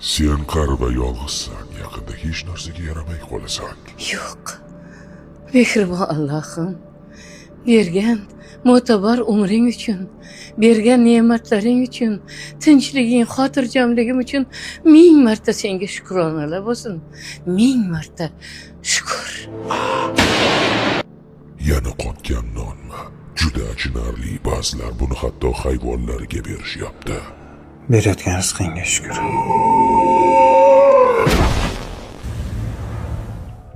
Sen qari va yolg'izsan, yaqinda hech narsaga yaramay qolasan. Yo'q. Mehribon Allohim, bergan mo'tabar umring uchun, bergan ne'matlaring uchun, tinchliging, xotirjamligim uchun ming marta senga shukronalar bo'lsin. Ming marta shukr. Yana qotgan nonmi? Juda achinarli. Ba'zilar buni hatto hayvonlarga berishyapti. Berayotgan rizqingga shukr.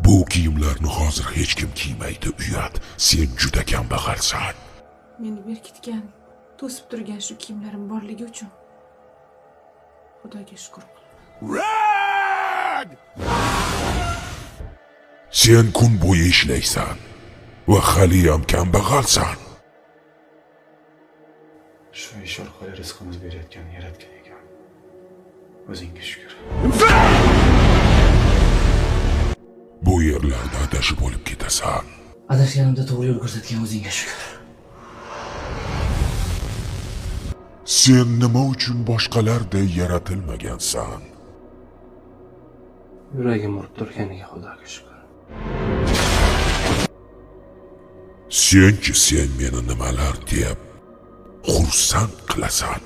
Bu kiyimlarni hozir hech kim kiymaydi, uyat. Sen juda kambag'alsan. Meni berkitgan, to'sib turgan shu kiyimlarim borligi uchun Xudoga shukr qilaman. Sen kun bo'yi ishlaysan va haliyam kambag'alsan. Shu ish orqali rizqimiz berayotgan yaratgan ekan. O'zingga shukr. Bu yerlarda adashib bo'lib ketasan. Adashganimda to'g'ri yo'l ko'rsatgan o'zingga shukr. Sen nima uchun boshqalarday yaratilmagansan? Yuragim urib turganiga Xudoga shukr. Senchi sen meni nimalar deb xursand qilasan?